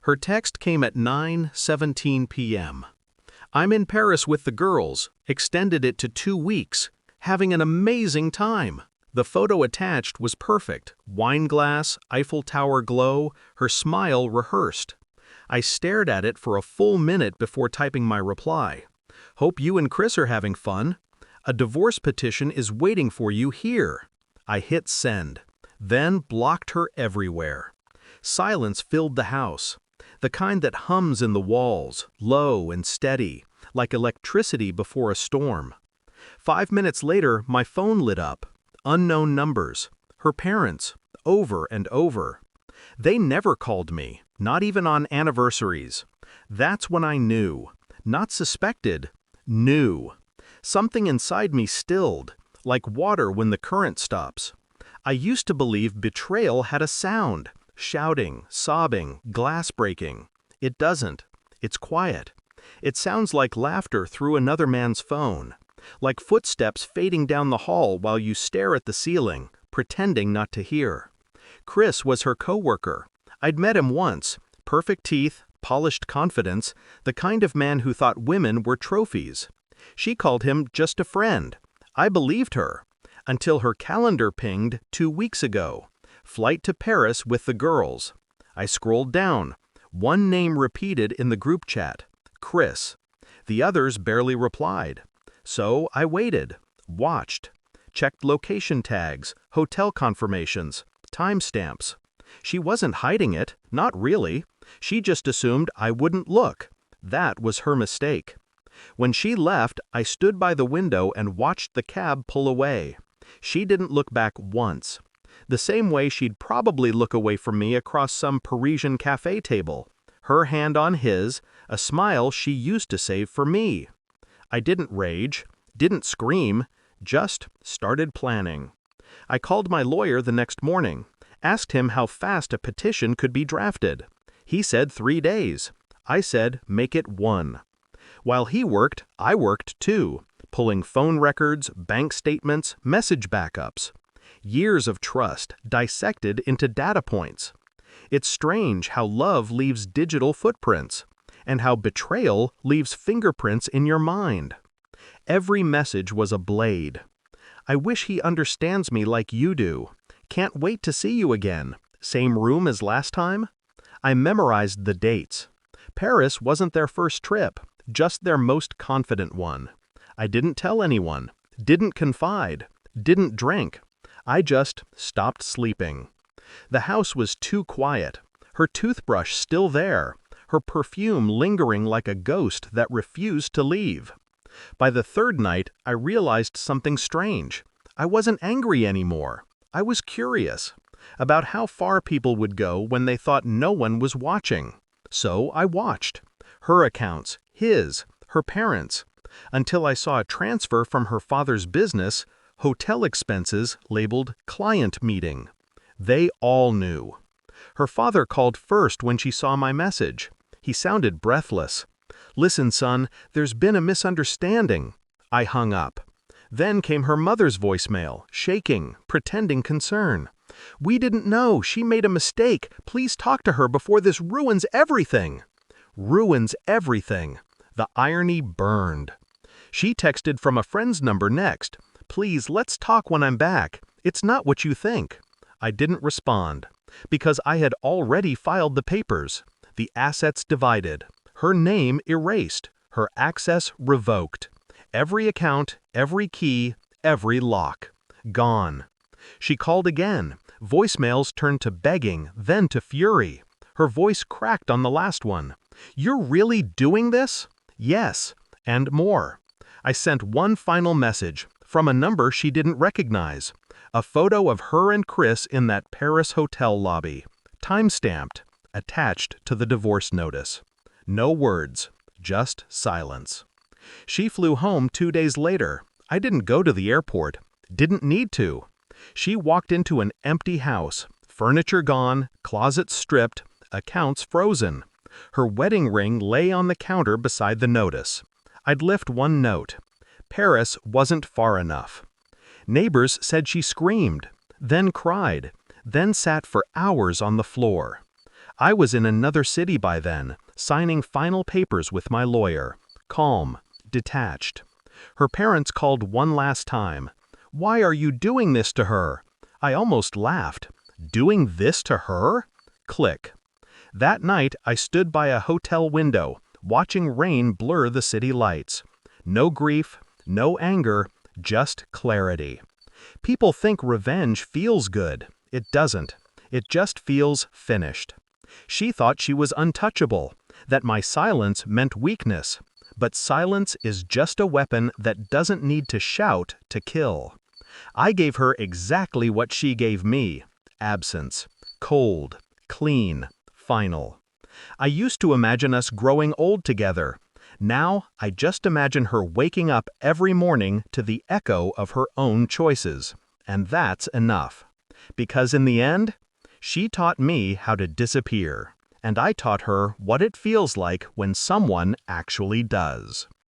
Her text came at 9:17 p.m. I'm in Paris with the girls, extended it to 2 weeks, having an amazing time. The photo attached was perfect. Wine glass, Eiffel Tower glow, her smile rehearsed. I stared at it for a full minute before typing my reply. Hope you and Chris are having fun. A divorce petition is waiting for you here. I hit send, then blocked her everywhere. Silence filled the house, the kind that hums in the walls, low and steady, like electricity before a storm. 5 minutes later, my phone lit up. Unknown numbers. Her parents. Over and over. They never called me, not even on anniversaries. That's when I knew. Not suspected. Knew. Something inside me stilled, like water when the current stops. I used to believe betrayal had a sound. Shouting, sobbing, glass breaking. It doesn't. It's quiet. It sounds like laughter through another man's phone. Like footsteps fading down the hall while you stare at the ceiling, pretending not to hear. Chris was her coworker. I'd met him once. Perfect teeth, polished confidence, the kind of man who thought women were trophies. She called him just a friend. I believed her. Until her calendar pinged 2 weeks ago. Flight to Paris with the girls. I scrolled down. One name repeated in the group chat. Chris. The others barely replied. So I waited, watched, checked location tags, hotel confirmations, timestamps. She wasn't hiding it, not really. She just assumed I wouldn't look. That was her mistake. When she left, I stood by the window and watched the cab pull away. She didn't look back once. The same way she'd probably look away from me across some Parisian cafe table. Her hand on his, a smile she used to save for me. I didn't rage, didn't scream, just started planning. I called my lawyer the next morning, asked him how fast a petition could be drafted. He said 3 days. I said make it 1. While he worked, I worked too, pulling phone records, bank statements, message backups. Years of trust dissected into data points. It's strange how love leaves digital footprints, and how betrayal leaves fingerprints in your mind. Every message was a blade. I wish he understands me like you do. Can't wait to see you again. Same room as last time? I memorized the dates. Paris wasn't their first trip, just their most confident one. I didn't tell anyone, didn't confide, didn't drink. I just stopped sleeping. The house was too quiet. Her toothbrush still there. Her perfume lingering like a ghost that refused to leave. By the 3rd night, I realized something strange. I wasn't angry anymore. I was curious about how far people would go when they thought no one was watching. So I watched. Her accounts, his, her parents, until I saw a transfer from her father's business, hotel expenses labeled client meeting. They all knew. Her father called first when she saw my message. He sounded breathless. Listen, son, there's been a misunderstanding. I hung up. Then came her mother's voicemail, shaking, pretending concern. We didn't know. She made a mistake. Please talk to her before this ruins everything. Ruins everything. The irony burned. She texted from a friend's number next. Please, let's talk when I'm back. It's not what you think. I didn't respond, because I had already filed the papers. The assets divided. Her name erased. Her access revoked. Every account, every key, every lock. Gone. She called again. Voicemails turned to begging, then to fury. Her voice cracked on the last one. You're really doing this? Yes, and more. I sent one final message, from a number she didn't recognize. A photo of her and Chris in that Paris hotel lobby. Time-stamped, attached to the divorce notice. No words, just silence. She flew home 2 days later. I didn't go to the airport. Didn't need to. She walked into an empty house, furniture gone, closets stripped, accounts frozen. Her wedding ring lay on the counter beside the notice. I'd lift one note. Paris wasn't far enough. Neighbors said she screamed, then cried, then sat for hours on the floor. I was in another city by then, signing final papers with my lawyer. Calm, detached. Her parents called one last time. "Why are you doing this to her?" I almost laughed. Doing this to her? Click. That night, I stood by a hotel window, watching rain blur the city lights. No grief, no anger, just clarity. People think revenge feels good. It doesn't. It just feels finished. She thought she was untouchable, that my silence meant weakness. But silence is just a weapon that doesn't need to shout to kill. I gave her exactly what she gave me: absence. Cold, clean, final. I used to imagine us growing old together. Now, I just imagine her waking up every morning to the echo of her own choices. And that's enough. Because in the end, she taught me how to disappear. And I taught her what it feels like when someone actually does.